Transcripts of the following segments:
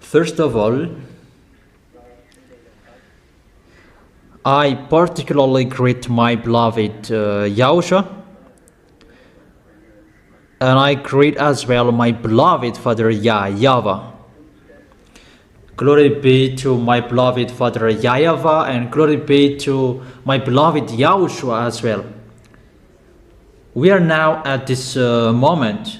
First of all, I particularly greet my beloved YAHOSHUAH, and I greet as well my beloved Father YAHVAH. Glory be to my beloved Father YAHVAH, and glory be to my beloved YAHOSHUAH as well. We are now at this moment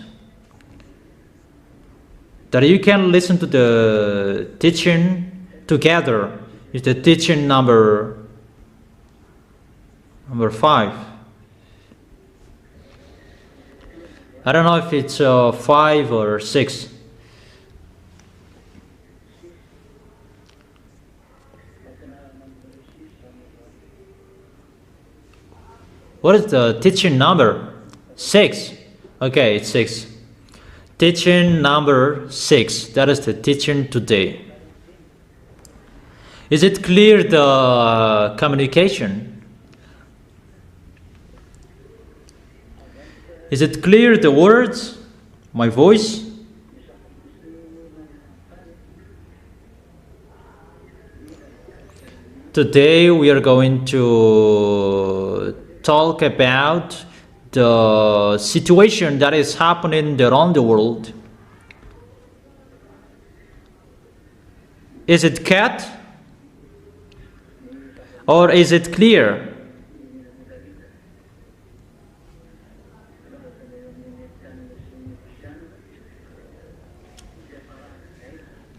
that you can listen to the teaching together. It's the teaching number 5. I don't know if it's 5 or 6. What is the teaching number? 6. Okay, it's 6. Teaching number 6. That is the teaching today. Is it clear, the communication? Is it clear, the words? My voice? Today we are going to talk about the situation that is happening around the world. Is it cut? Or is it clear?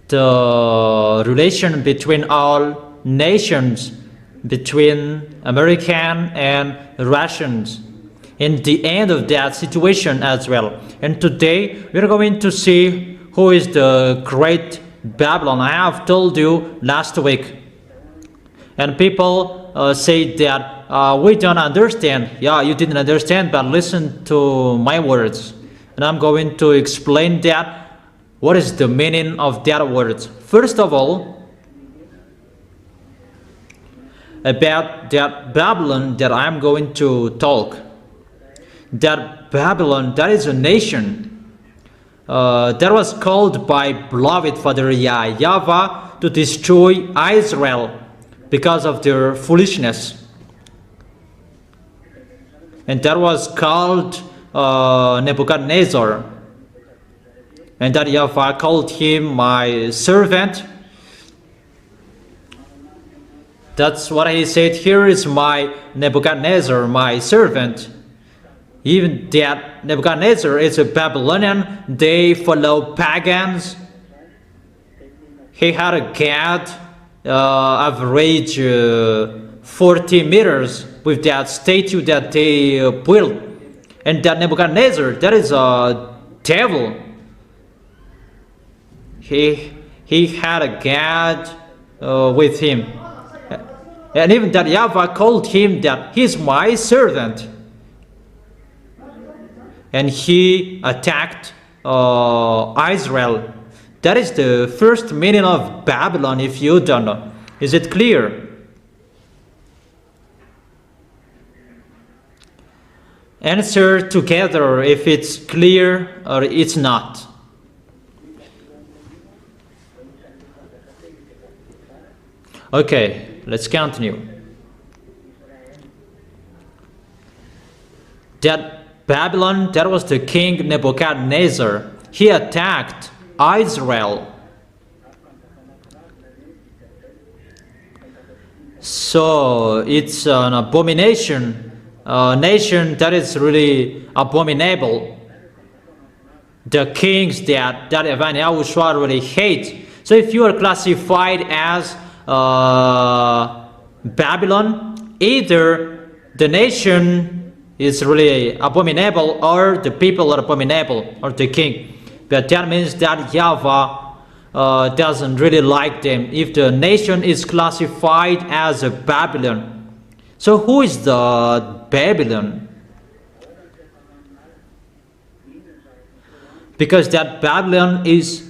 The relation between all nations, between American and Russians, in the end of that situation as well. And today we are going to see who is the great Babylon. I have told you last week, and people say that we don't understand. Yeah, you didn't understand, but listen to my words, and I'm going to explain that. What is the meaning of that words? First of all, about that Babylon that I'm going to talk. That Babylon, that is a nation that was called by beloved Father YAHVAH to destroy Israel because of their foolishness. And that was called Nebuchadnezzar. And that YAHVAH called him my servant. That's what he said. Here is my Nebuchadnezzar, my servant. Even that Nebuchadnezzar is a Babylonian. They follow pagans. He had a god average 40 meters with that statue that they built. And that Nebuchadnezzar, that is a devil. He had a god with him. And even that YAHVAH called him that he's my servant. And he attacked Israel. That is the first meaning of Babylon, if you don't know. Is it clear? Answer together if it's clear or it's not. Okay, let's continue. That Babylon, that was the king Nebuchadnezzar. He attacked Israel. So it's an abomination, a nation that is really abominable. The kings that YAHOSHUAH really hates. So if you are classified as Babylon, either the nation is really abominable or the people are abominable, or the king. But that means that YAHVAH doesn't really like them if the nation is classified as a Babylon. So who is the Babylon? Because that Babylon is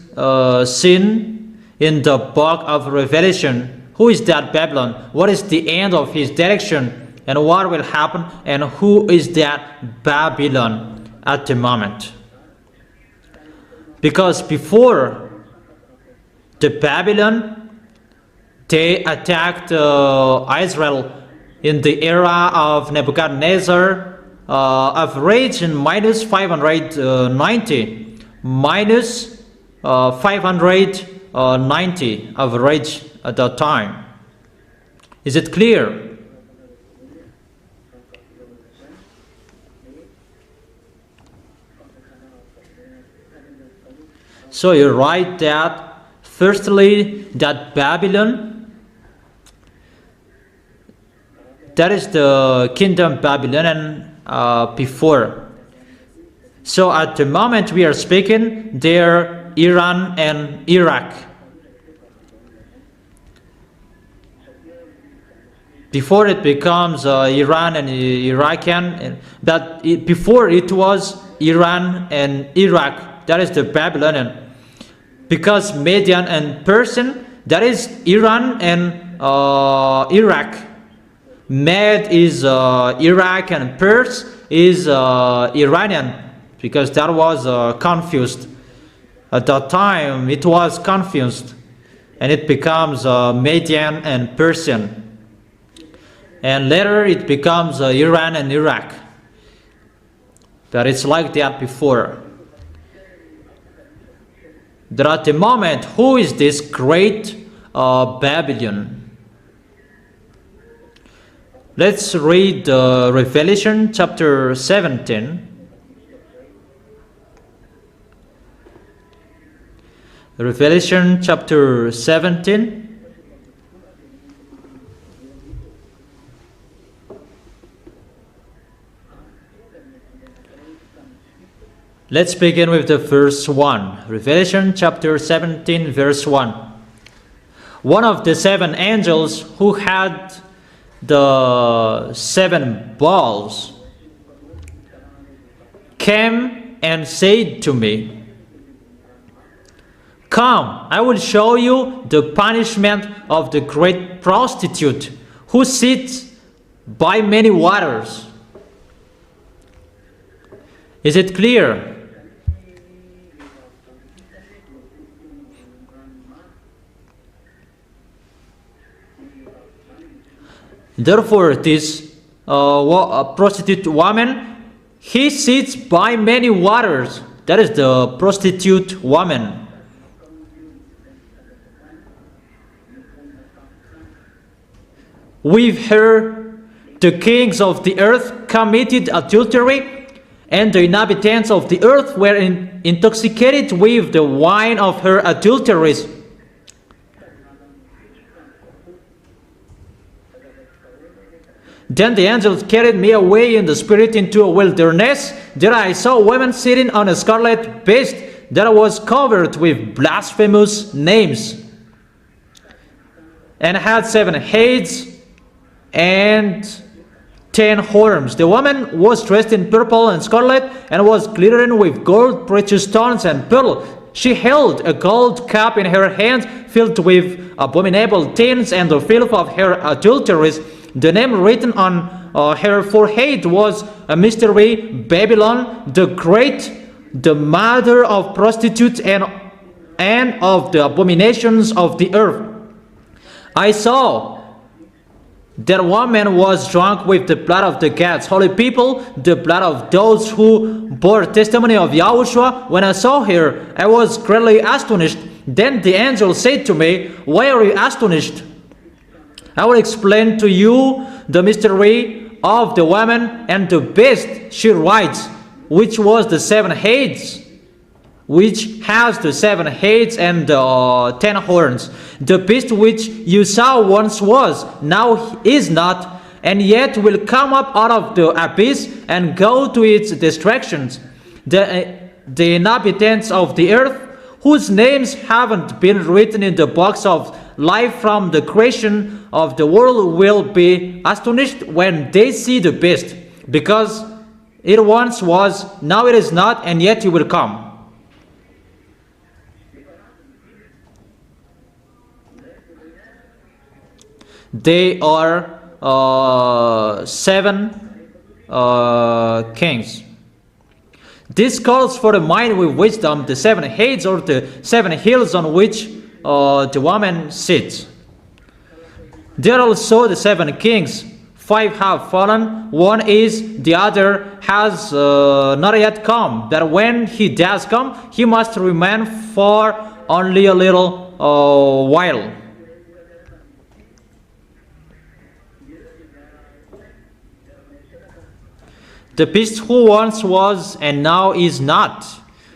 seen in the book of Revelation. Who is that Babylon? What is the end of his direction? And what will happen? And who is that Babylon at the moment? Because before the Babylon, they attacked Israel in the era of Nebuchadnezzar, average in minus 590, minus 590 average at that time. Is it clear? So you write that firstly, that Babylon, that is the kingdom Babylonian before. So at the moment we are speaking, they're Iran and Iraq. Before it becomes Iran and Iraqian, but before it was Iran and Iraq. That is the Babylonian. Because Median and Persian, that is Iran and Iraq. Med is Iraq and Pers is Iranian, because that was confused. At that time it was confused, and it becomes Median and Persian. And later it becomes Iran and Iraq. But it's like that before. That at the moment, who is this great Babylon? Let's read Revelation chapter 17. Revelation chapter 17. Let's begin with the verse 1. Revelation chapter 17, verse 1. One of the seven angels who had the seven bowls came and said to me, "Come, I will show you the punishment of the great prostitute who sits by many waters." Is it clear? Therefore, this prostitute woman, he sits by many waters. That is the prostitute woman. With her, the kings of the earth committed adultery, and the inhabitants of the earth were intoxicated with the wine of her adulteries. Then the angels carried me away in the spirit into a wilderness. There I saw women sitting on a scarlet beast that was covered with blasphemous names, and had 7 heads and 10 horns. The woman was dressed in purple and scarlet, and was glittering with gold, precious stones, and pearl. She held a gold cup in her hand, filled with abominable things and the filth of her adulteries. The name written on her forehead was a mystery, Babylon the Great, the mother of prostitutes and of the abominations of the earth. I saw that woman was drunk with the blood of the God's holy people, the blood of those who bore testimony of YAHOSHUAH. When I saw her, I was greatly astonished. Then the angel said to me, "Why are you astonished? I will explain to you the mystery of the woman and the beast she rides, which was the 7 heads, which has the 7 heads and 10 horns. The beast which you saw once was, now is not, and yet will come up out of the abyss and go to its destructions. The inhabitants of the earth, whose names haven't been written in the books of life from the creation of the world, will be astonished when they see the beast, because it once was, now it is not, and yet it will come." They are 7 kings. This calls for the mind with wisdom, the 7 heads or the 7 hills on which the woman sits. There are also the 7 kings. 5 have fallen, 1 is, the other has not yet come. That when he does come, he must remain for only a little while. The beast who once was and now is not.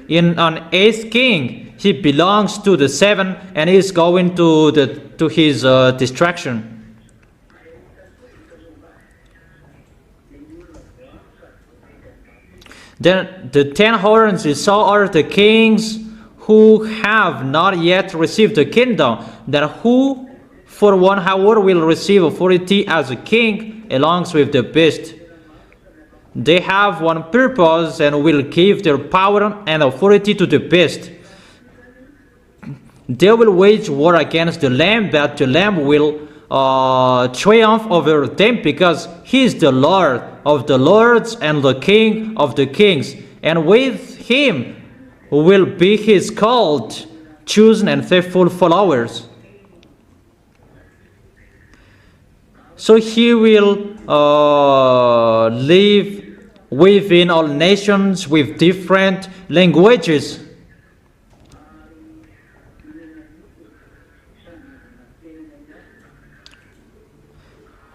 In an 8th king, he belongs to the 7 and is going to his destruction. Then the 10 horns you saw are the kings who have not yet received the kingdom, then who for 1 hour will receive authority as a king along with the beast. They have one purpose and will give their power and authority to the beast. They will wage war against the Lamb, but the Lamb will triumph over them, because he is the Lord of the lords and the King of the kings, and with him will be his called, chosen and faithful followers. So he will live within all nations with different languages.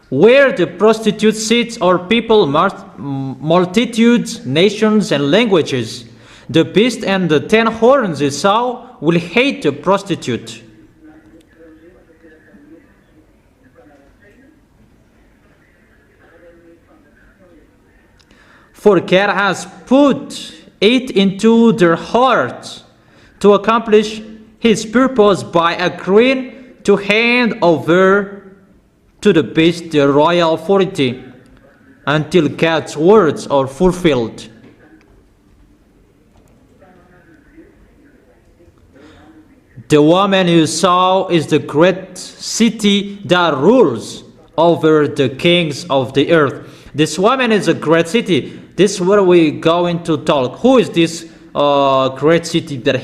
Where the prostitute sits are people, multitudes, nations, and languages. The beast and the 10 horns you saw will hate the prostitute. For God has put it into their hearts to accomplish his purpose by agreeing to hand over to the beast the royal authority until God's words are fulfilled. The woman you saw is the great city that rules over the kings of the earth. This woman is a great city. This is where we going to talk. Who is this great city? That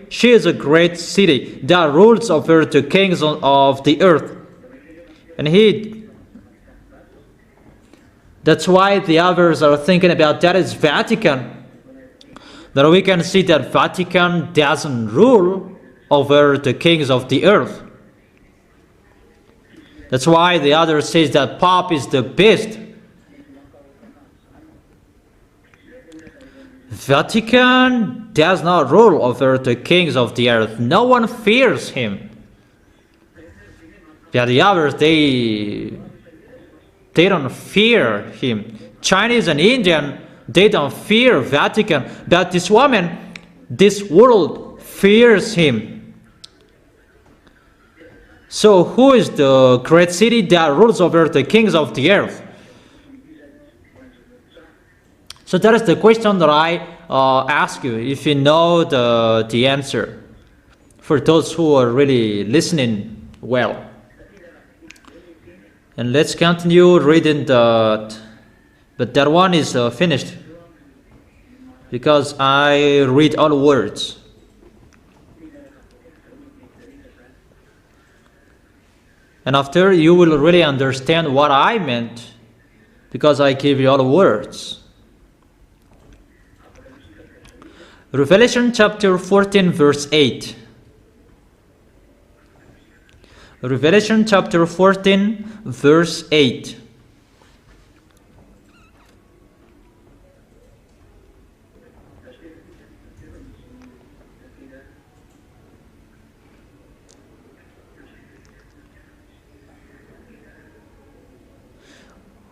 she is a great city that rules over the kings of the earth. And that's why the others are thinking about that is Vatican. That we can see that Vatican doesn't rule over the kings of the earth. That's why the other says that Pope is the beast. Vatican does not rule over the kings of the earth. No one fears him. Yeah, the others, they don't fear him. Chinese and Indian, they don't fear Vatican. But this woman, this world fears him. So who is the great city that rules over the kings of the earth? So that is the question that I ask you, if you know the answer, for those who are really listening well. And let's continue reading but that one is finished, because I read all words. And after, you will really understand what I meant, because I give you all words. Revelation chapter 14 verse 8. Revelation chapter 14 verse 8.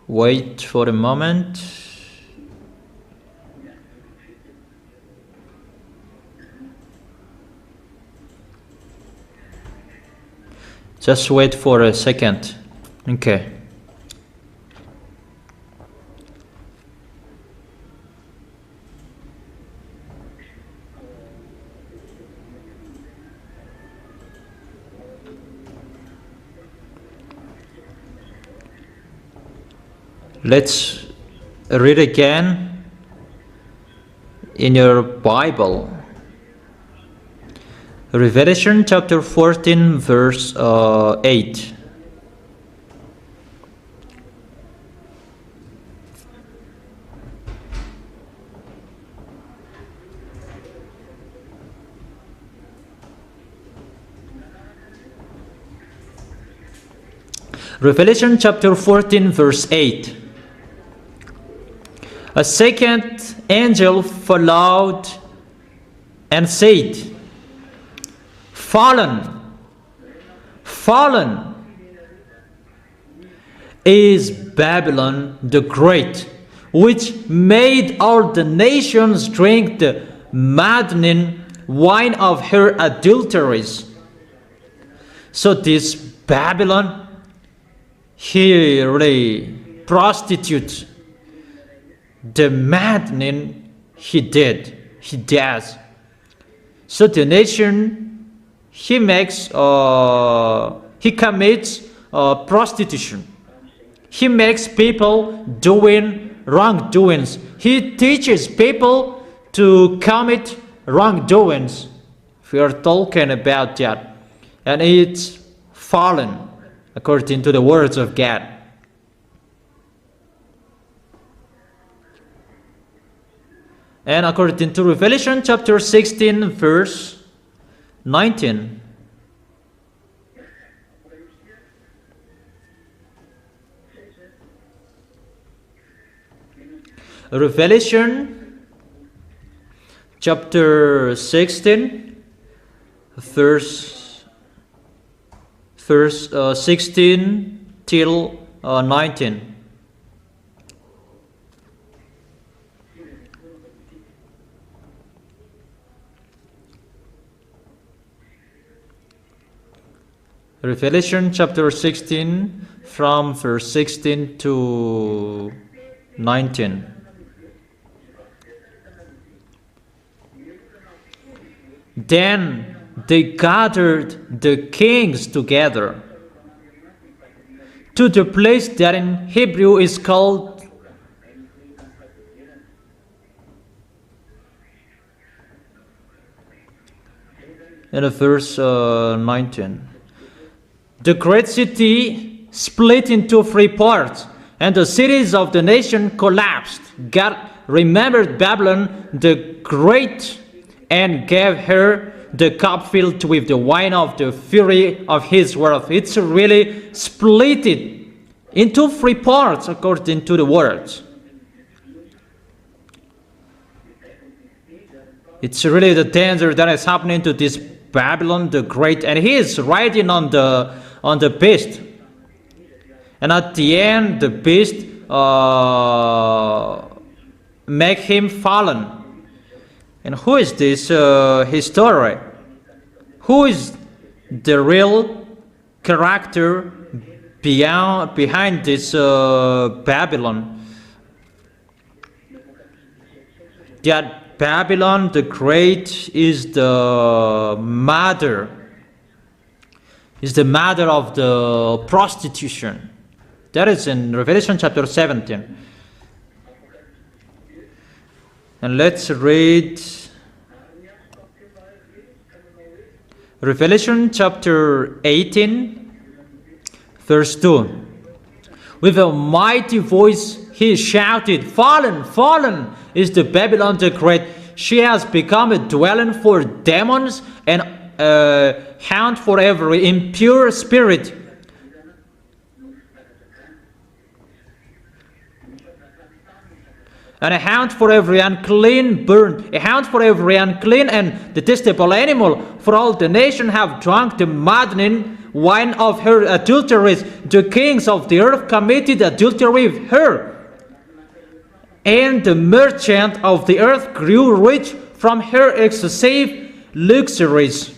Wait for a moment. Just wait for a second. Okay. Let's read again in your Bible. Revelation chapter 14 verse 8. Revelation chapter 14 verse 8. A second angel followed and said, Fallen, fallen is Babylon the Great, which made all the nations drink the maddening wine of her adulteries. So this Babylon, he really prostitutes. The maddening he does. So the nation, he commits prostitution. He makes people doing wrongdoings. He teaches people to commit wrongdoings. We are talking about that. And it's fallen, according to the words of God. And according to Revelation chapter 16 verse 19. Revelation chapter 16 verse 16 till 19. Revelation chapter 16 from verse 16 to 19. Then they gathered the kings together to the place that in Hebrew is called in verse 19. The great city split into 3 parts, and the cities of the nation collapsed. God remembered Babylon the Great and gave her the cup filled with the wine of the fury of his wrath. It's really split it into 3 parts according to the words. It's really the danger that is happening to this Babylon the Great, and he is riding on the beast. And at the end, the beast make him fallen. And who is this story? Who is the real character behind this Babylon? That Babylon the Great is the mother of the prostitution. That is in Revelation chapter 17. And let's read Revelation chapter 18, verse 2. With a mighty voice he shouted, Fallen, fallen is the Babylon the Great. She has become a dwelling for demons and a haunt for every impure spirit. And a haunt for every unclean bird, a haunt for every unclean and detestable animal, for all the nation have drunk the maddening wine of her adulteries. The kings of the earth committed adultery with her, and the merchant of the earth grew rich from her excessive luxuries.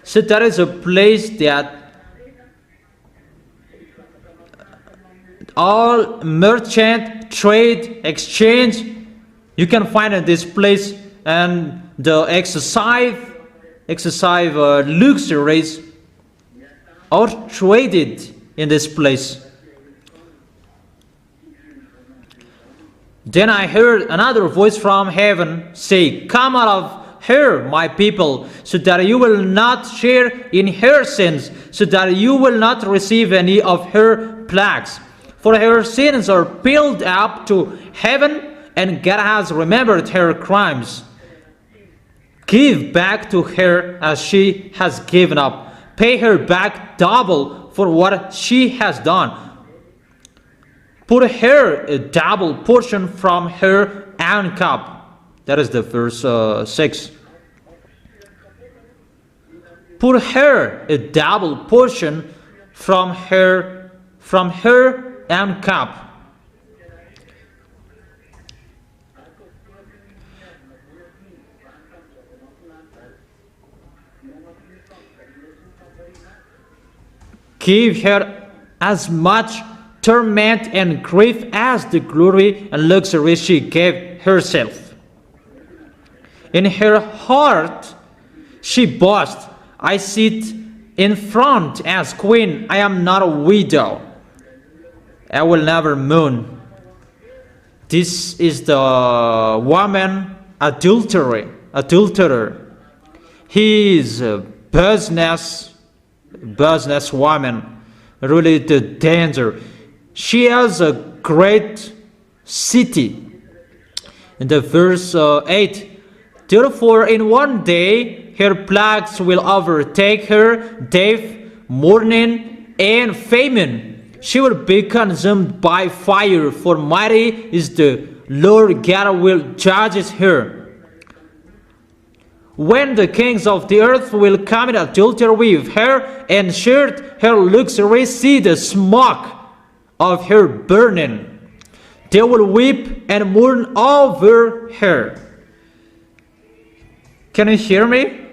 So that is a place that all merchant, trade, exchange, you can find in this place, and the excessive luxuries are traded in this place. Then I heard another voice from heaven say, Come out her, my people, so that you will not share in her sins, so that you will not receive any of her plagues. For her sins are piled up to heaven, and God has remembered her crimes. Give back to her as she has given up. Pay her back double for what she has done. Put her a double portion from her own cup. That is the verse 6. Put her a double portion from her own cup. Give her as much torment and grief as the glory and luxury she gave herself. In her heart she boasts, I sit in front as queen, I am not a widow. I will never mourn. This is the woman adulterer. He is a business woman, really the danger. She has a great city. In the verse 8, therefore in one day her plagues will overtake her, death, mourning, and famine. She will be consumed by fire, for mighty is the Lord God will judge her. When the kings of the earth will commit adultery with her and share her luxury, see the smoke of her burning. They will weep and mourn over her. Can you hear me?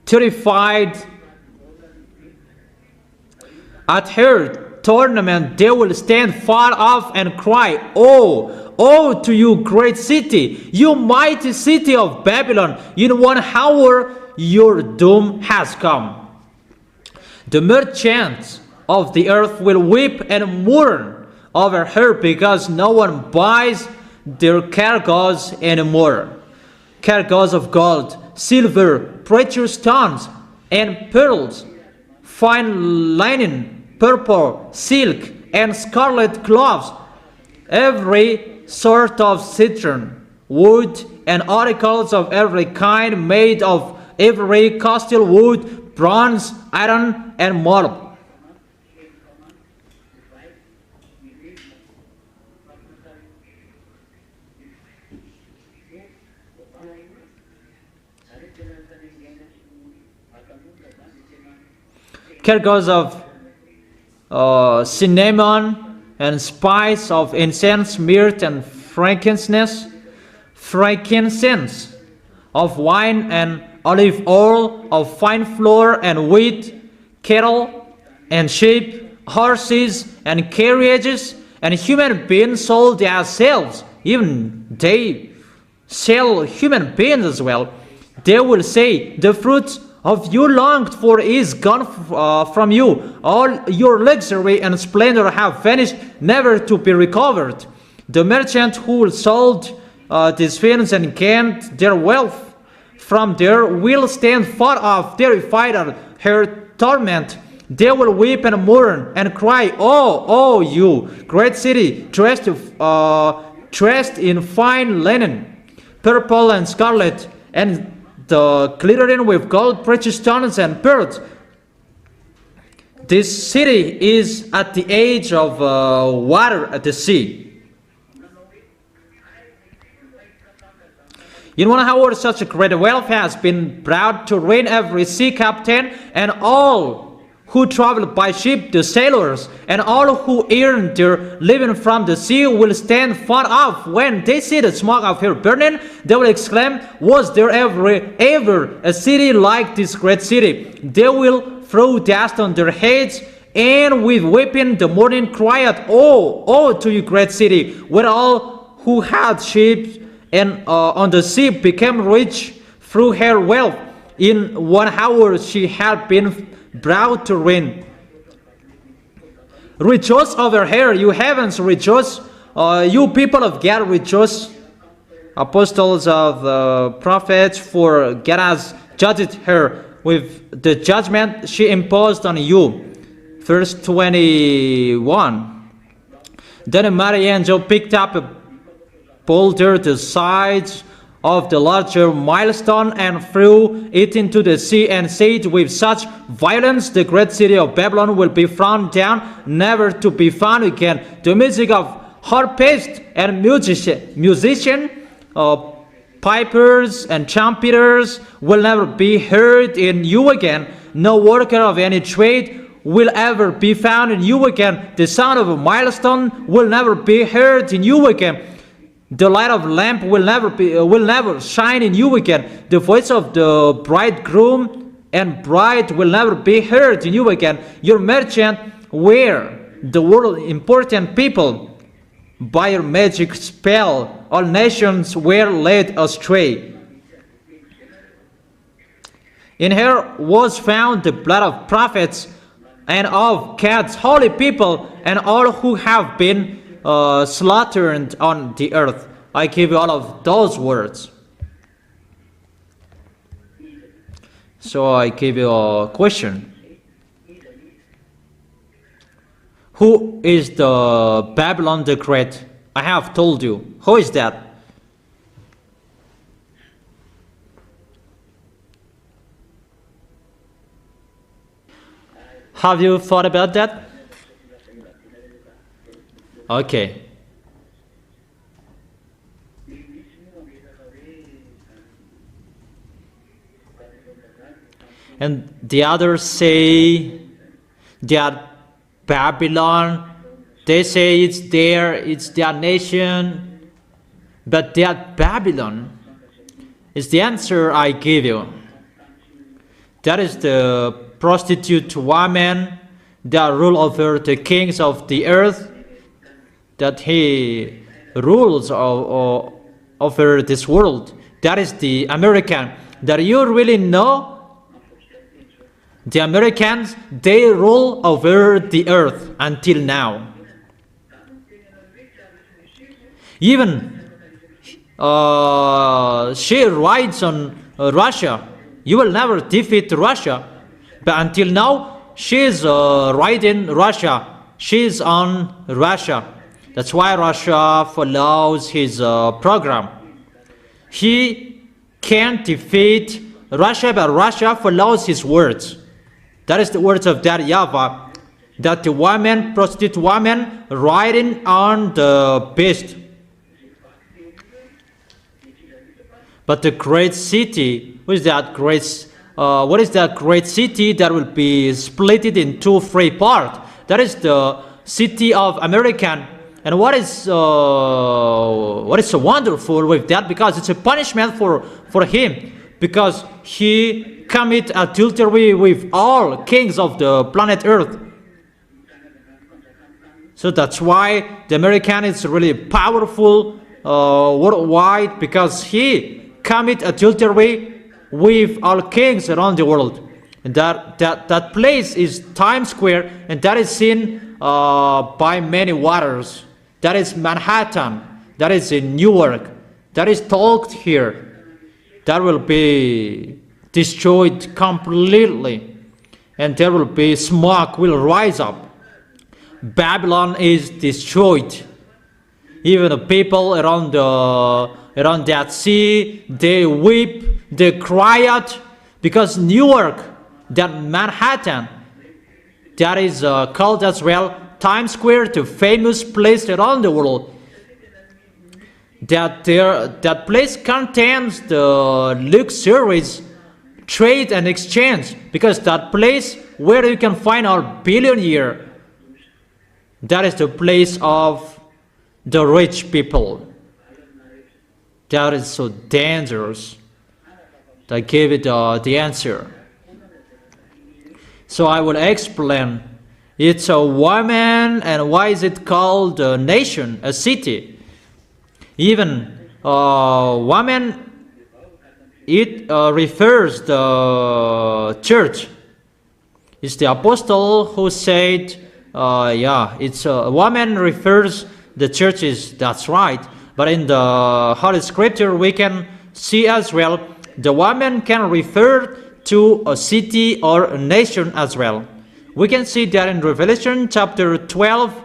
Terrified at her tournament, they will stand far off and cry, Oh, oh to you great city, you mighty city of Babylon, in 1 hour your doom has come. The merchants of the earth will weep and mourn over her, because no one buys their cargoes anymore. Cargoes of gold, silver, precious stones, and pearls, fine linen, purple, silk, and scarlet cloths, every sort of citron, wood, and articles of every kind made of every costly wood, bronze, iron, and marble. Cargoes of cinnamon and spice, of incense, myrrh, and frankincense, of wine and olive oil, of fine flour and wheat, cattle and sheep, horses and carriages, and human beings sold as slaves. Even they sell human beings as well. They will say, the fruit of you longed for is gone from you. All your luxury and splendor have vanished, never to be recovered. The merchant who sold these things and gained their wealth from there will stand far off, terrified at her torment. They will weep and mourn and cry, Oh, oh, you great city, dressed in fine linen, purple and scarlet, and the glittering with gold, precious stones, and pearls. This city is at the edge of water at the sea. In 1 hour, such a great wealth has been brought to ruin every sea captain and all who travel by ship, the sailors, and all who earn their living from the sea will stand far off. When they see the smoke of her burning, they will exclaim, Was there ever a city like this great city? They will throw dust on their heads, and with weeping the morning cry out, Oh, oh to you great city, where all who had ships and on the sea became rich through her wealth. In 1 hour she had been brought to ruin. Rejoice over her, you heavens, rejoice. You people of God, rejoice. Apostles of the prophets, for God has judged her with the judgment she imposed on you. Verse 21. Then a mighty angel picked up a boulder the size of the larger milestone and threw it into the sea and said, with such violence the great city of Babylon will be thrown down, never to be found again. The music of harpists and musicians, pipers and trumpeters will never be heard in you again. No worker of any trade will ever be found in you again. The sound of a milestone will never be heard in you again. The light of lamp will never shine in you again. The voice of the bridegroom and bride will never be heard in you again. Your merchant were the world important people. By your magic spell, all nations were led astray. In her was found the blood of prophets and of God's holy people and all who have been slaughtered on the earth. I give you all of those words. So I give you a question. Who is the Babylon the Great? I have told you. Who is that? Have you thought about that? Okay. And the others say that Babylon, they say it's their nation, but that Babylon is the answer I give you. That is the prostitute woman that rule over the kings of the earth, that he rules over this world. That is the American. That you really know? The Americans, they rule over the earth until now. Even she rides on Russia. You will never defeat Russia. But until now, she is riding Russia. She is on Russia. That's why Russia follows his program. He can't defeat Russia, but Russia follows his words. That is the words of that YAHVAH, that the woman, prostitute woman, riding on the beast. But the great city, what is that great city that will be split into three parts? That is the city of American. And what is so wonderful with that? Because it's a punishment for him, because he commit adultery with all kings of the planet Earth. So that's why the American is really powerful worldwide, because he commit adultery with all kings around the world. And that place is Times Square, and that is seen by many waters. That is Manhattan. That is in Newark. That is talked here. That will be destroyed completely, and there will be smoke will rise up. Babylon is destroyed. Even the people around that sea, they weep, they cry out, because Newark, that Manhattan, that is called as well Times Square, the famous place around the world. That place contains the luxuries, trade and exchange, because that place where you can find our billionaire, that is the place of the rich people. That is so dangerous. I gave it the answer. So I will explain. It's a woman, and why is it called a nation, a city? Even woman, it refers the church. It's the apostle who said, it's woman refers the churches, that's right. But in the Holy Scripture, we can see as well, the woman can refer to a city or a nation as well. We can see that in Revelation chapter 12.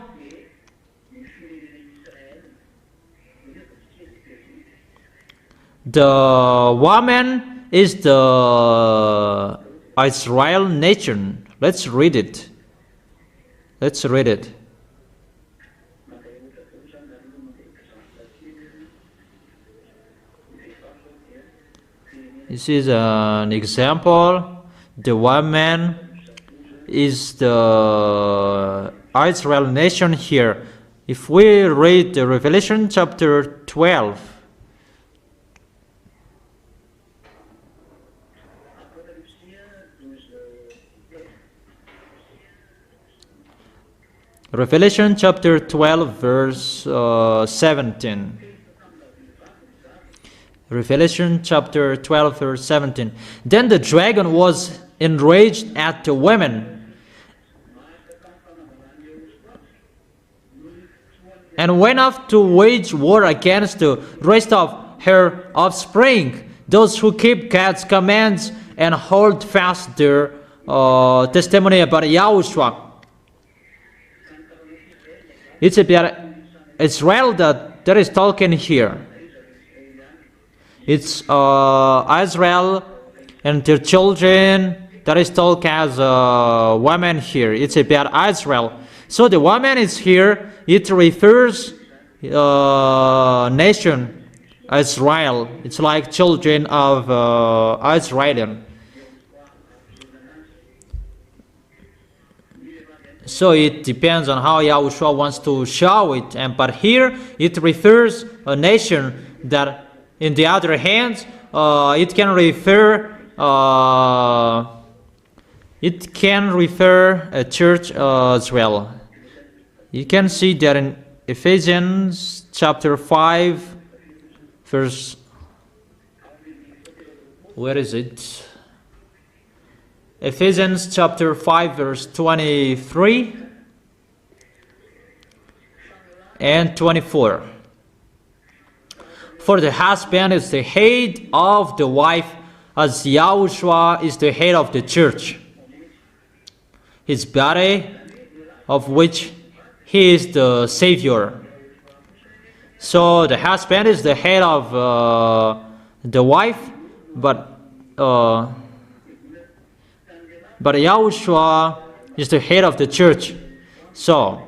The woman is the Israel nation. Let's read it. Let's read it. This is an example. The woman is the Israel nation here. If we read the Revelation chapter 12, Revelation chapter 12 verse 17. Revelation chapter 12 verse 17. Then the dragon was enraged at the women and went off to wage war against the rest of her offspring, those who keep God's commands and hold fast their testimony about YAHOSHUAH. It's about Israel that is talking here. It's Israel and their children that is talking as women here. It's about Israel. So the woman is here. It refers nation Israel. It's like children of Israel. So it depends on how YAHOSHUAH wants to show it. But here it refers a nation that, in the other hand, it can refer a church as well. You can see that in Ephesians chapter 5, verse, where is it? Ephesians chapter 5 verse 23 and 24. For the husband is the head of the wife, as YAHOSHUAH is the head of the church, his body, of which he is the Savior. So the husband is the head of the wife, but YAHOSHUAH is the head of the church. So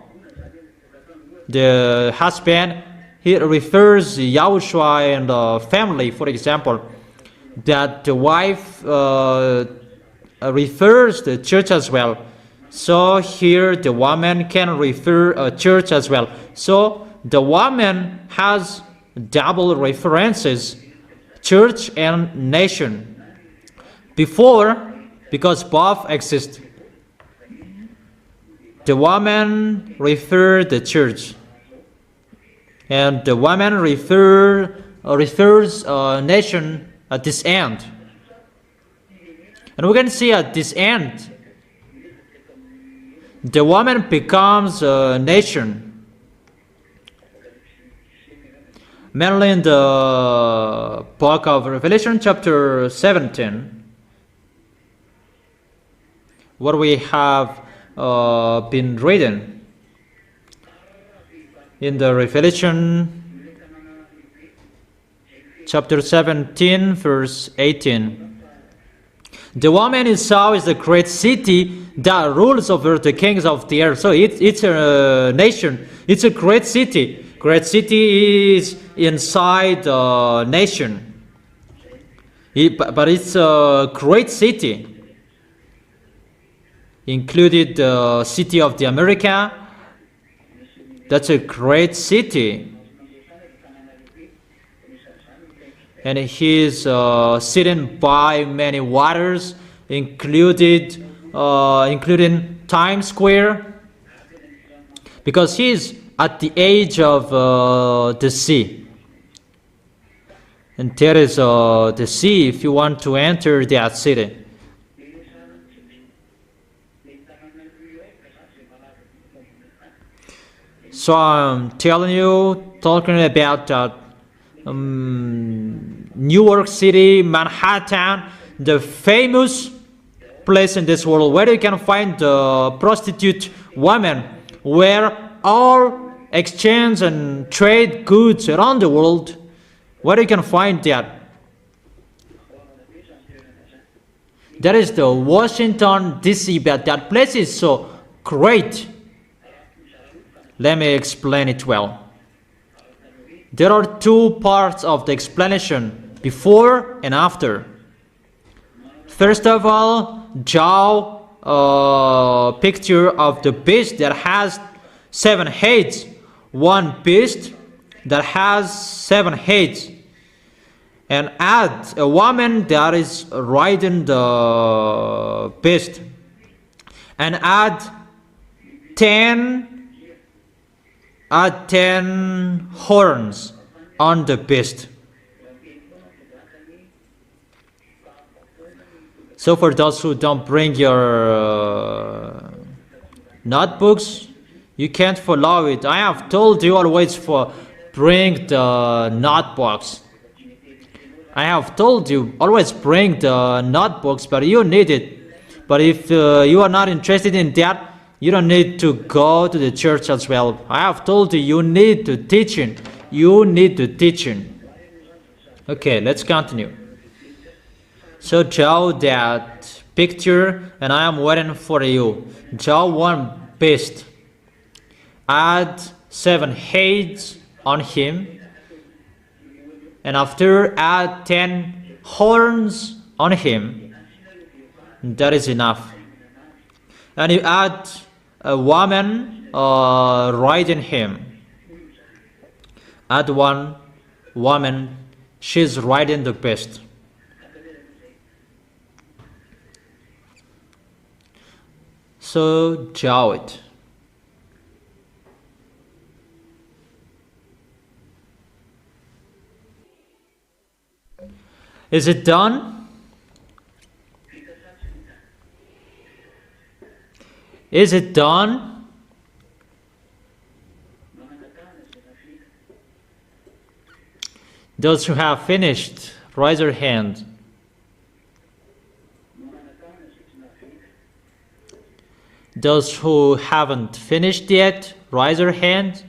the husband, he refers YAHOSHUAH and the family, for example, that the wife refers the church as well. So here the woman can refer a church as well. So the woman has double references, church and nation. Before, because both exist, the woman refers the church, and the woman refers a nation at this end. And we can see at this end, the woman becomes a nation. Mainly in the book of Revelation chapter 17, what we have been reading in the Revelation chapter 17 verse 18. The woman you saw is the great city that rules over the kings of the earth. So it's a nation. It's a great city. Great city is inside the nation. But it's a great city. Included the city of the America. That's a great city. And he is sitting by many waters, including Times Square, because he is at the edge of the sea. And there is the sea if you want to enter that city. So I'm telling you, talking about New York City, Manhattan, the famous place in this world where you can find the prostitute women, where all exchange and trade goods around the world, where you can find that. That is the Washington DC, but that place is so great. Let me explain it well. There are two parts of the explanation, before and after. First of all, draw a picture of the beast that has 7 heads. One beast that has 7 heads. And add a woman that is riding the beast. And add 10 horns on the beast. So for those who don't bring your notebooks, you can't follow it. I have told you always bring the notebooks. I have told you always bring the notebooks, but you need it. But if you are not interested in that, you don't need to go to the church as well. I have told you, you need to teaching. You need to teaching. Okay, let's continue. So draw that picture, and I am waiting for you. Draw one beast. Add 7 heads on him. And after, add 10 horns on him. That is enough. And you add a woman riding him. Add one woman, she's riding the beast. So draw it. Is it done? Is it done? Those who have finished, raise your hand. Those who haven't finished yet, raise your hand.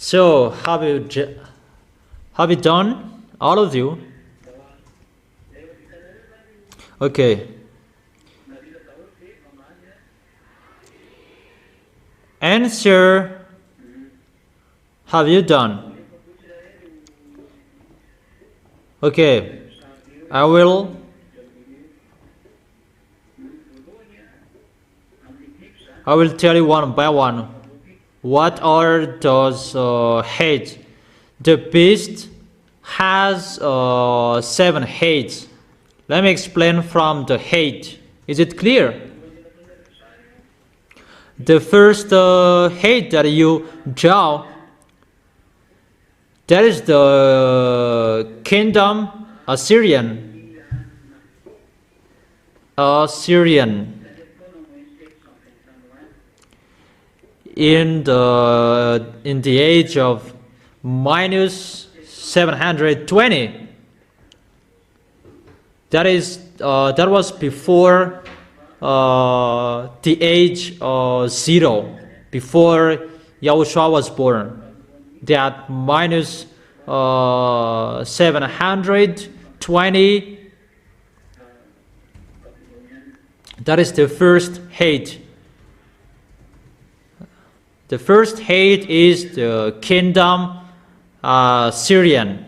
So, have you done, all of you? Okay. Answer, have you done? Okay, I will tell you one by one. What are those heads? The beast has 7 heads. Let me explain from the head. Is it clear? The first head that you draw, that is the kingdom Assyrian. In the age of minus 720. That was before the age 0, before YAHOSHUAH was born. That minus 720, that is the first head. The first head is the kingdom Syrian.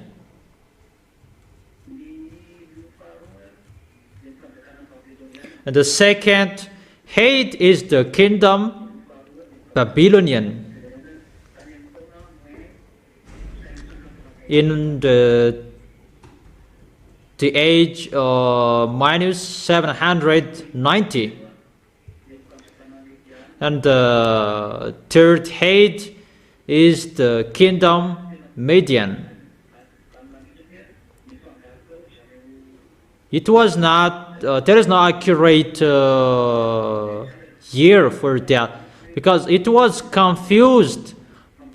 And the second head is the kingdom Babylonian. In the the age minus 790. And the third head is the kingdom Median. It was not, there is no accurate year for that, because it was confused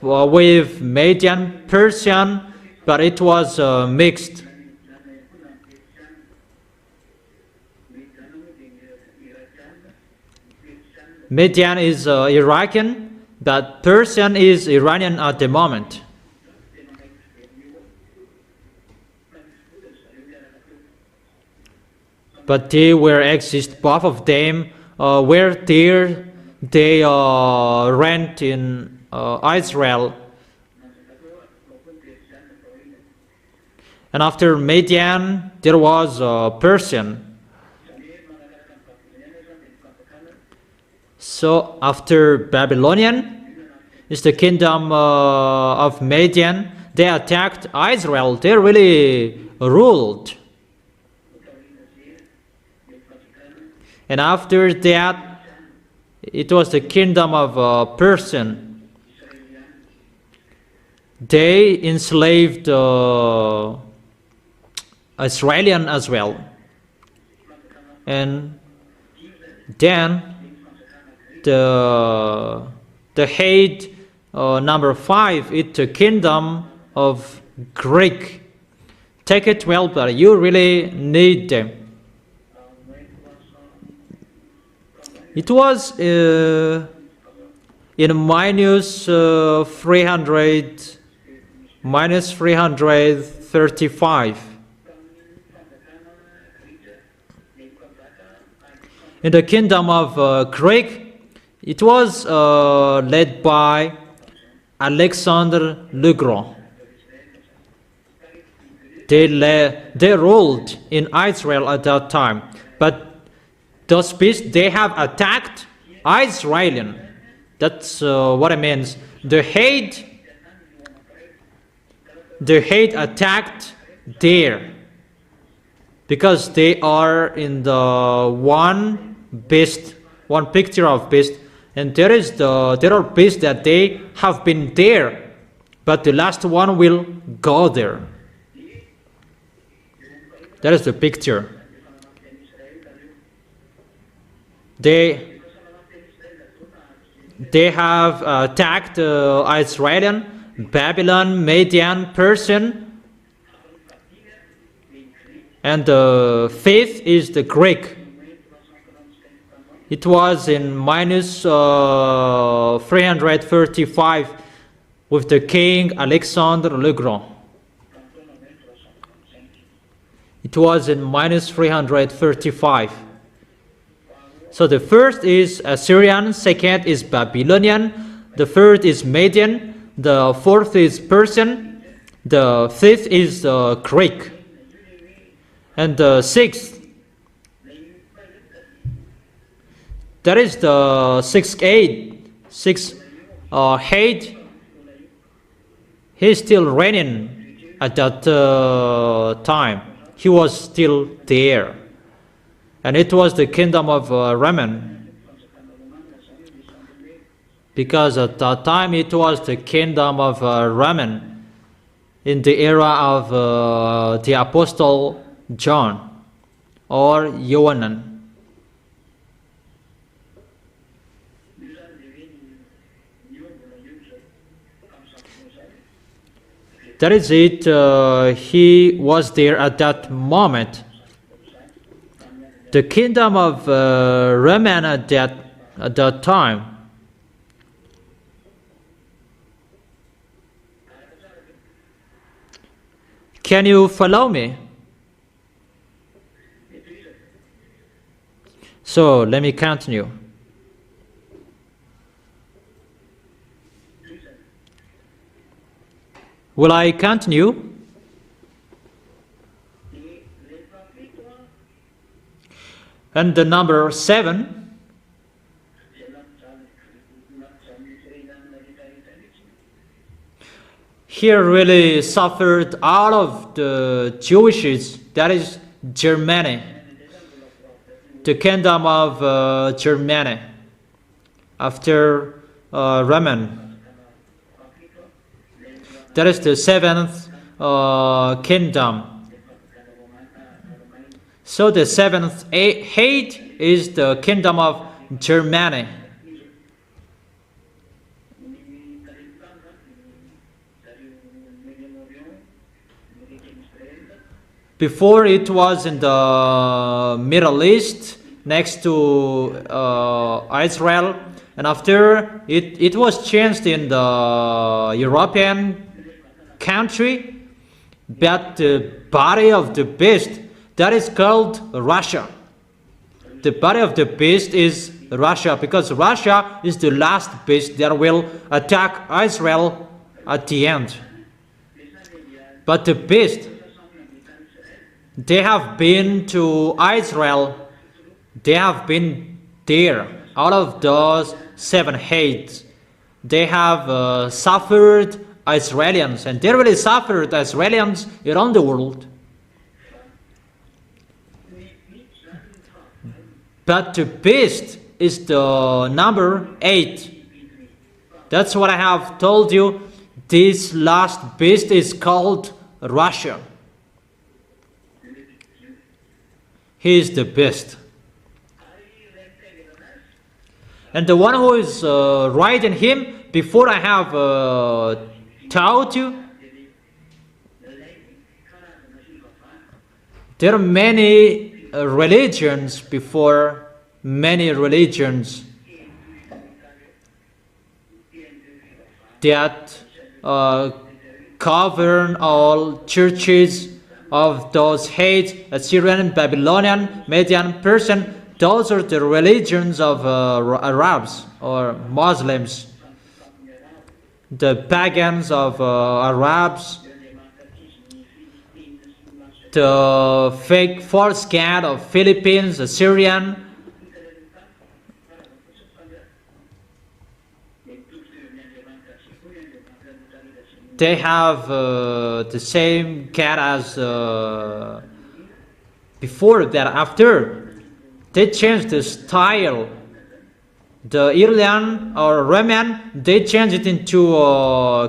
with Median Persian, but it was mixed. Median is Iraqi, but Persian is Iranian at the moment. But they were exist, both of them were there. They rent in Israel. And after Median, there was Persian. So after Babylonian is the kingdom of Median. They attacked Israel. They really ruled. And after that, it was the kingdom of Persian. They enslaved Israelian as well. And then the head number 5 is the kingdom of Greek. Take it well, but you really need them. It was in minus 335. In the kingdom of Greek, it was led by Alexander the Great. They ruled in Israel at that time, but those beasts, they have attacked Israelian. That's what it means. The head attacked there, because they are in the one picture of beast, and there are beasts that they have been there, but the last one will go there. That is the picture. They have attacked Israelian, Babylon, Median, Persian, and the fifth is the Greek. It was in minus 335 with the king Alexander the Great. It was in minus 335. So the first is Assyrian, second is Babylonian, the third is Median, the fourth is Persian, the fifth is Greek, and the sixth, that is the sixth head, he is still reigning at that time. He was still there. And it was the kingdom of Raman. Because at that time it was the kingdom of Raman in the era of the Apostle John or Yohanan. That is it. He was there at that moment. The kingdom of Raman at that time. Can you follow me? So let me continue. Will I continue? And the number 7, he really suffered out of the Jewishes, that is Germany, the kingdom of Germany, after Roman. That is the seventh kingdom. So the seventh hate is the kingdom of Germany. Before it was in the Middle East next to Israel, and after it was changed in the European country, but the body of the beast, that is called Russia. The body of the beast is Russia, because Russia is the last beast that will attack Israel at the end. But the beast, they have been to Israel, they have been there. Out of those 7 hates, they have suffered Israelis, and they really suffered Israelis around the world. But the beast is the number 8. That's what I have told you. This last beast is called Russia. He is the beast. And the one who is right in him, before I have taught you, there are many religions before, many religions that govern all churches of those hates, Assyrian, Babylonian, Median, Persian. Those are the religions of Arabs or Muslims, the pagans of Arabs, the fake false god of Philippines, Assyrian. They have the same cat as before that. After they changed the style, the Iranian or Roman, they changed it into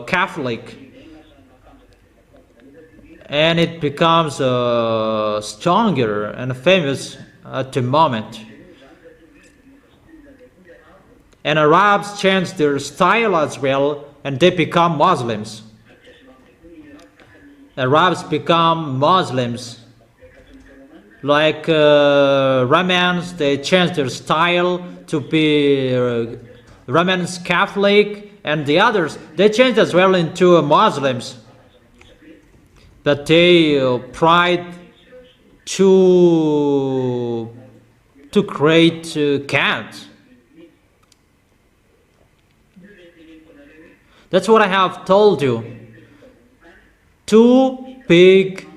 Catholic, and it becomes stronger and famous at the moment. And Arabs changed their style as well, and they become Muslims. Arabs become Muslims. Like Romans, they changed their style to be Romans Catholic, and the others, they changed as well into Muslims. But they tried to create cats. That's what I have told you. 2 big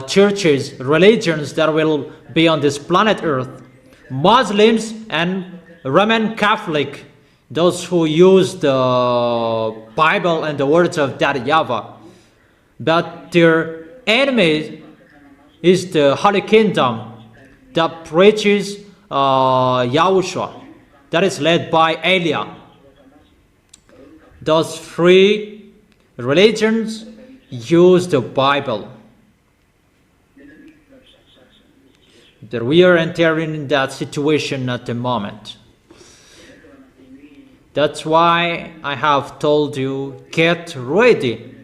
churches, religions that will be on this planet Earth: Muslims and Roman Catholic, those who use the Bible and the words of that YAHVAH. But their enemy is the Holy Kingdom that preaches YAHOSHUAH, that is led by Eliah. Those 3 religions use the Bible. That we are entering in that situation at the moment. That's why I have told you, get ready,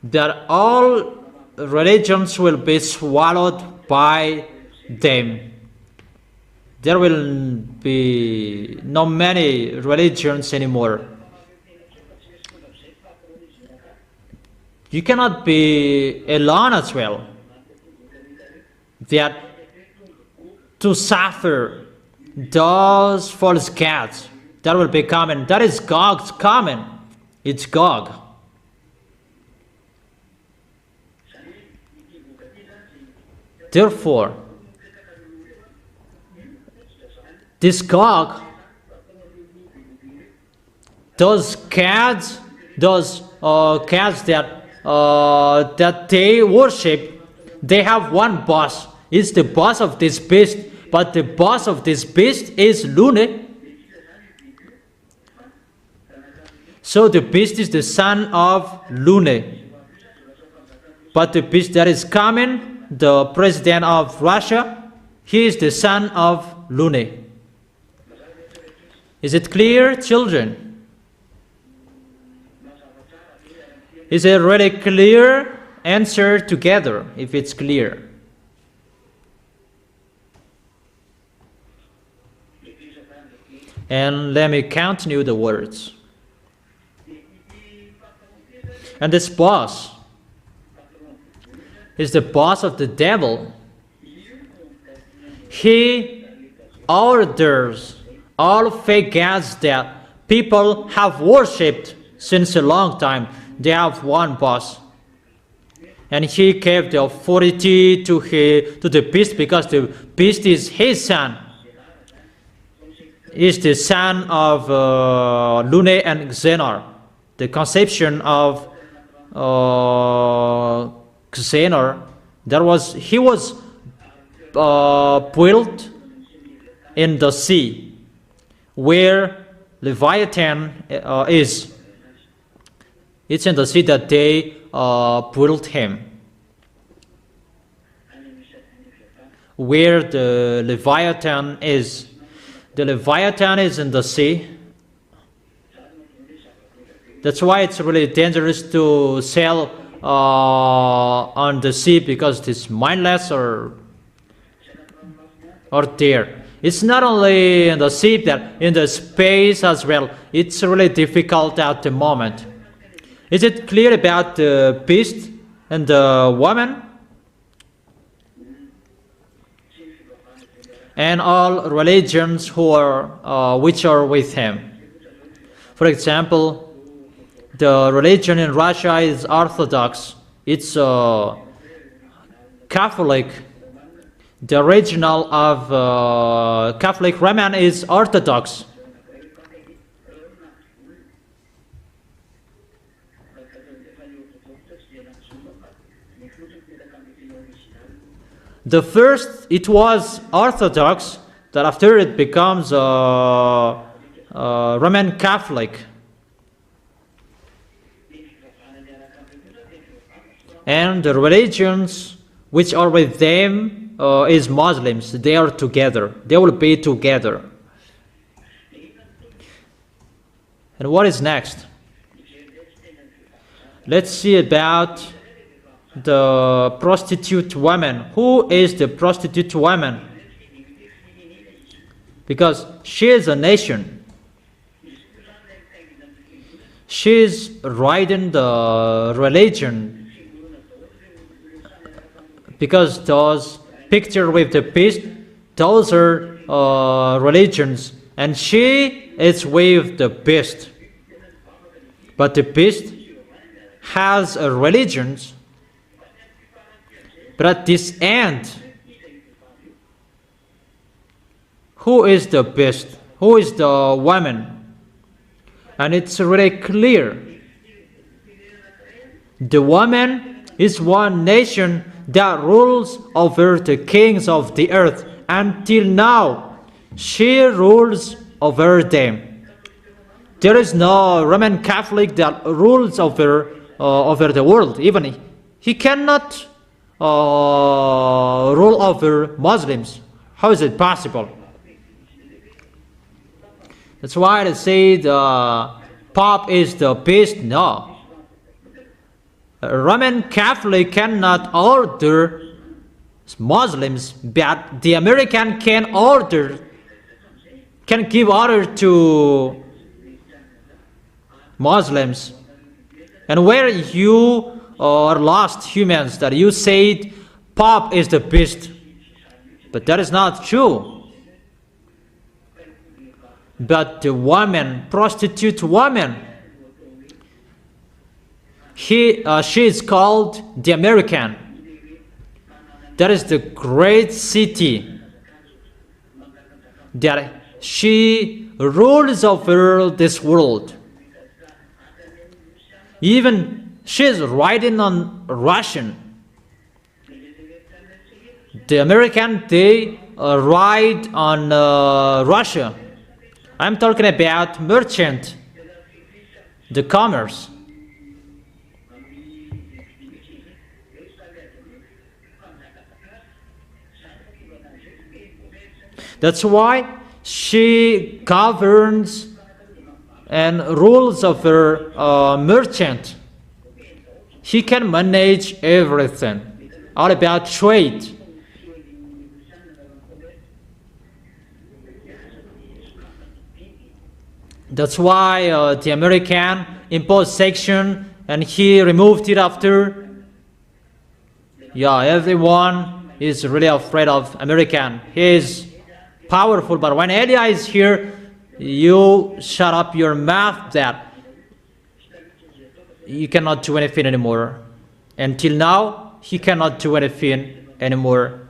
that all religions will be swallowed by them. There will be not many religions anymore. You cannot be alone as well. That to suffer those false gods that will be coming. That is Gog's coming. It's Gog. Therefore, this Gog, those gods, those gods that they worship, they have one boss. It's the boss of this beast, but the boss of this beast is Lune. So the beast is the son of Lune. But the beast that is coming, the president of Russia, he is the son of Lune. Is it clear, children? Is it really clear? Answer together if it's clear. And let me continue the words. And this boss is the boss of the devil. He orders all fake gods that people have worshipped since a long time. They have one boss. And he gave the authority to the beast because the beast is his son. Is the son of Lune and Xenor. The conception of Xenor, he was built in the sea, where Leviathan is. It's in the sea that they built him. Where the Leviathan is. The Leviathan is in the sea. That's why it's really dangerous to sail on the sea, because it's mindless or there. It's not only in the sea, that in the space as well. It's really difficult at the moment. Is it clear about the beast and the woman? And all religions which are with him. For example, the religion in Russia is Orthodox. It's Catholic. The original of Catholic Roman is Orthodox. The first, it was Orthodox, that after it becomes Roman Catholic. And the religions which are with them is Muslims. They are together. They will be together. And what is next? Let's see about the prostitute woman. Who is the prostitute woman? Because she is a nation. She is riding the religion. Because those pictures with the beast, those are religions. And she is with the beast. But the beast has a religion. But at this end, who is the beast? Who is the woman? And it's really clear. The woman is one nation that rules over the kings of the earth. Until now, she rules over them. There is no Roman Catholic that rules over the world. Even he cannot rule over Muslims. How is it possible? That's why they say the Pope is the beast. No. A Roman Catholic cannot order Muslims, but the American can give order to Muslims. And where you are lost humans, that you said Pope is the beast. But that is not true. But the woman, prostitute woman, she is called the American. That is the great city that she rules over this world. Even she's writing on Russian. The American, they write on Russia. I'm talking about merchant, the commerce. That's why she governs and rules over merchant. He can manage everything, all about trade. That's why the American imposed section and he removed it after. Yeah, everyone is really afraid of American. He is powerful, but when Elia is here, you shut up your mouth that you cannot do anything anymore. Until now, he cannot do anything anymore.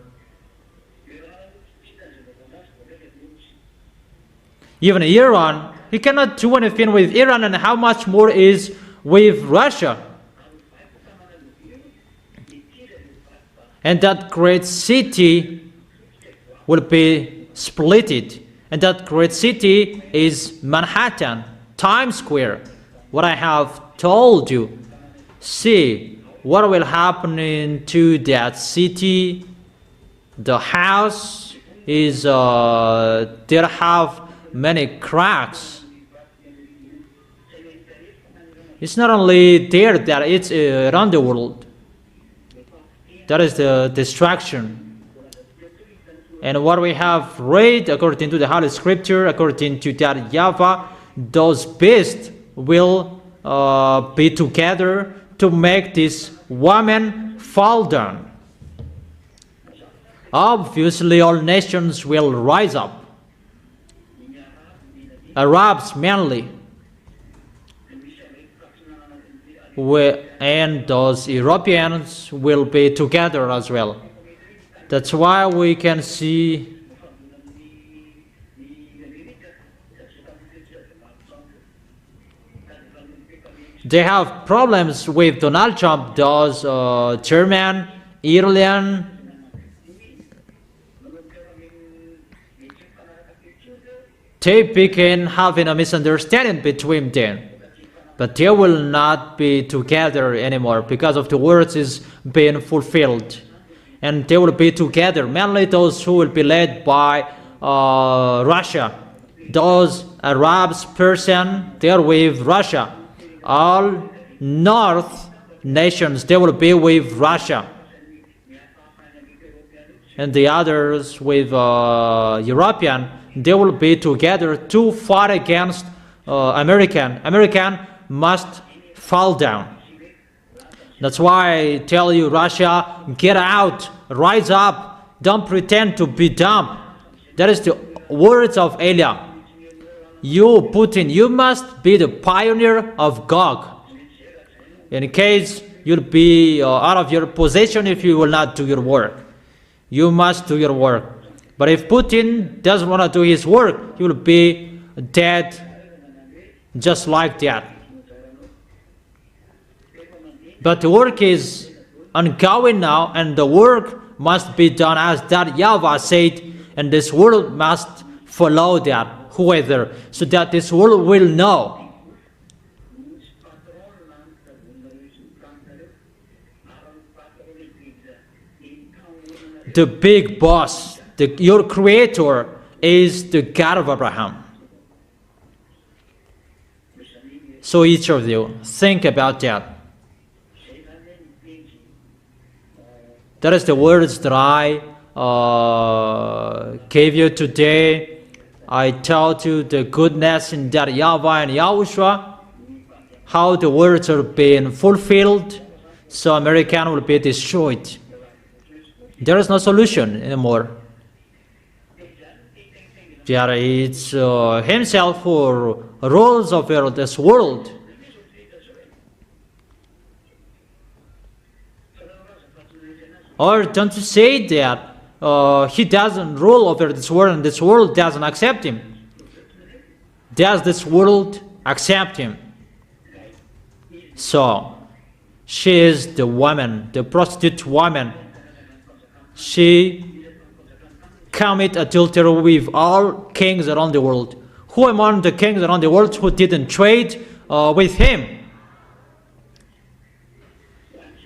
Even Iran, he cannot do anything with Iran, and how much more is with Russia. And that great city will be splitted. And that great city is Manhattan, Times Square. What I have told you. See what will happen to that city. The house is there have many cracks. It's not only there, that it's around the world. That is the destruction. And what we have read according to the Holy Scripture, according to that YAHVAH, those beasts will be together to make this woman fall down. Obviously, all nations will rise up. Arabs mainly. And those Europeans will be together as well. That's why we can see they have problems with Donald Trump, those German, Italian, they begin having a misunderstanding between them. But they will not be together anymore because of the words is being fulfilled. And they will be together, mainly those who will be led by Russia. Those Arabs person, they are with Russia. All North nations, they will be with Russia. And the others with European, they will be together to fight against American. American must fall down. That's why I tell you, Russia, get out, rise up, don't pretend to be dumb. That is the words of Elia. You, Putin, you must be the pioneer of Gog. In case you'll be out of your position if you will not do your work. You must do your work. But if Putin doesn't want to do his work, he will be dead just like that. But the work is ongoing now, and the work must be done as that YAHVAH said, and this world must follow that, whoever, so that this world will know. The big boss, your creator, is the God of Abraham. So each of you, think about that. That is the words that I gave you today. I told you the goodness in that YAHVAH and YAHOSHUAH, how the words are being fulfilled, so American will be destroyed. There is no solution anymore. There is himself who rules over this world. Or don't you say that he doesn't rule over this world and this world doesn't accept him? Does this world accept him? So she is the woman, the prostitute woman. She commit adultery with all kings around the world. Who among the kings around the world who didn't trade with him?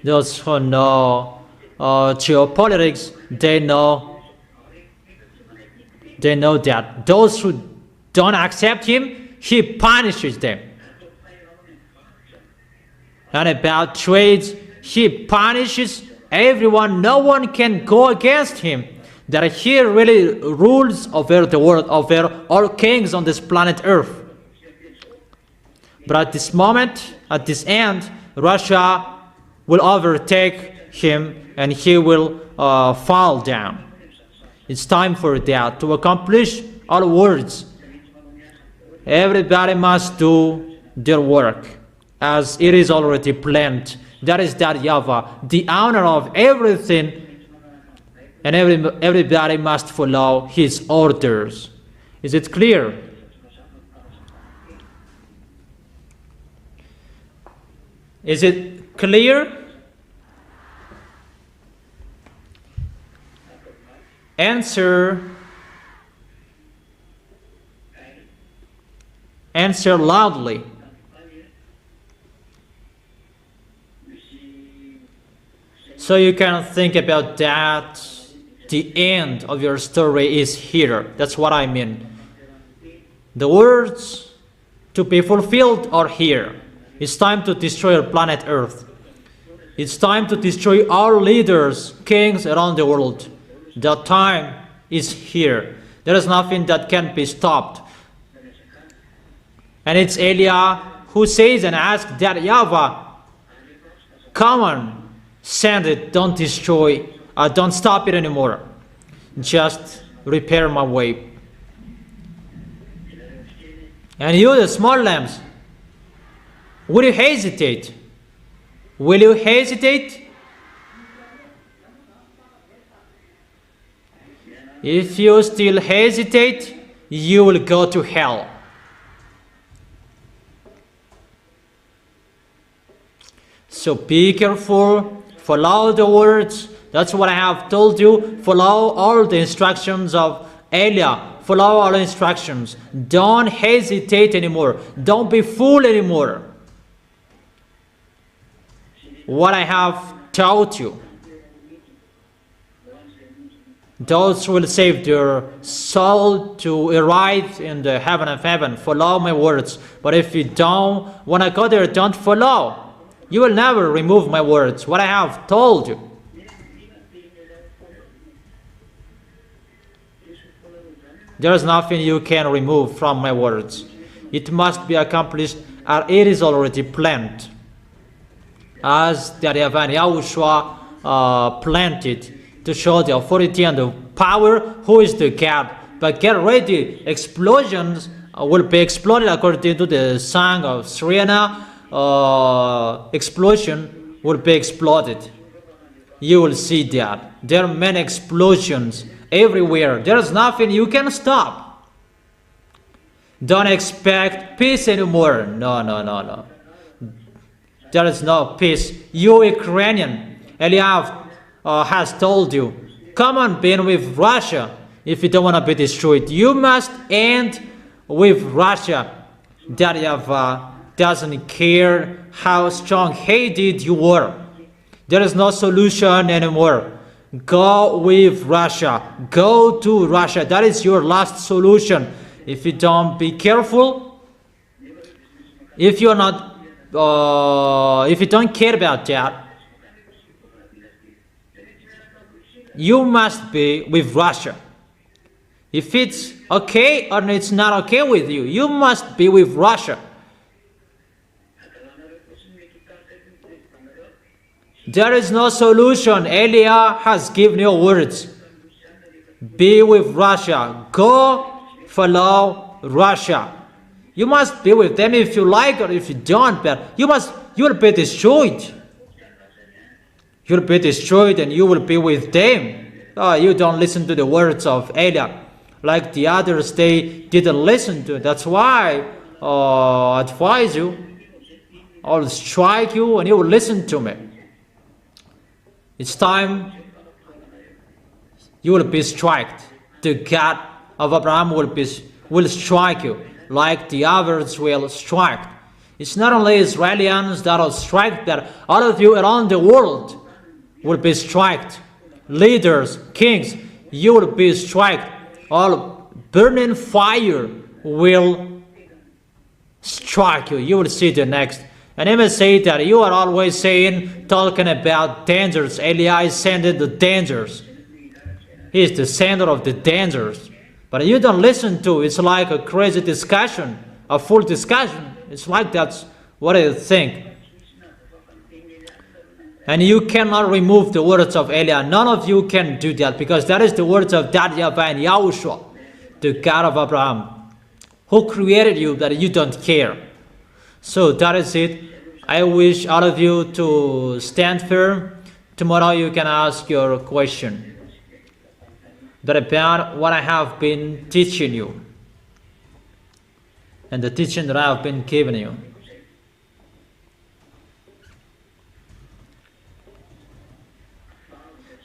Those who know geopolitics, they know that those who don't accept him, he punishes them. And about trades, he punishes everyone. No one can go against him. That he really rules over the world, over all kings on this planet Earth. But at this moment, at this end, Russia will overtake him and he will fall down. It's time for that. To accomplish all words, everybody must do their work as it is already planned. That is that YAHVAH, the owner of everything, and everybody must follow his orders. Is it clear? Is it clear? Answer loudly. So you can think about that. The end of your story is here. That's what I mean. The words to be fulfilled are here. It's time to destroy our planet Earth. It's time to destroy all leaders, kings around the world. The time is here. There is nothing that can be stopped. And it's Elia who says and asks that YAHVAH, come on, send it, don't destroy, don't stop it anymore. Just repair my way. And you, the small lambs, will you hesitate? Will you hesitate? If you still hesitate, you will go to hell. So be careful, follow the words. That's what I have told you. Follow all the instructions of Elia. Follow all the instructions. Don't hesitate anymore. Don't be fooled anymore. What I have taught you, those will save their soul to arrive in the heaven of heaven. Follow my words. But if you don't want to go there, don't follow. You will never remove my words, what I have told you. There is nothing you can remove from my words. It must be accomplished, and it is already planned. As the YAHVAH and YAHOSHUAH planned it, to show the authority and the power who is the God. But get ready, explosions will be exploded according to the song of Serena. Explosion will be exploded. You will see that. There are many explosions everywhere. There is nothing you can stop. Don't expect peace anymore. No. There is no peace. You Ukrainian, Eliav has told you, come on, be with Russia if you don't want to be destroyed. You must end with Russia. That YAHVAH doesn't care how strong-headed you are. There is no solution anymore. Go with Russia. Go to Russia. That is your last solution. If you don't be careful, if you're not, if you don't care about that, you must be with Russia. If it's okay or it's not okay with you, you must be with Russia. There is no solution. Elia has given you words. Be with Russia. Go follow Russia. You must be with them if you like or if you don't, but you will be destroyed. You'll be destroyed and you will be with them. You don't listen to the words of Elia. Like the others, they didn't listen to it. That's why I advise you. I'll strike you and you will listen to me. It's time you will be struck. The God of Abraham will strike you like the others will strike. It's not only Israelis that are struck, that all of you around the world will be struck. Leaders, kings, you will be struck. All burning fire will strike you. You will see the next. And I may say that you are always talking about dangers. Eli is sending the dangers. He is the center of the dangers. But you don't listen to it. It's like a crazy discussion, a full discussion. It's like that's what I think. And you cannot remove the words of Eli. None of you can do that, because that is the words of that YAHVAH and YAHOSHUAH, the God of Abraham, who created you, that you don't care. So that is it. I wish all of you to stand firm. Tomorrow you can ask your question. But about what I have been teaching you, and the teaching that I have been giving you.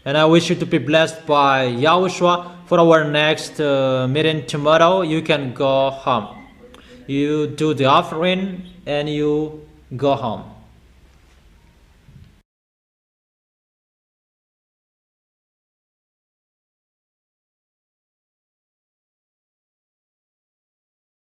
And I wish you to be blessed by YAHOSHUAH. For our next meeting tomorrow, you can go home. You do the offering and you go home.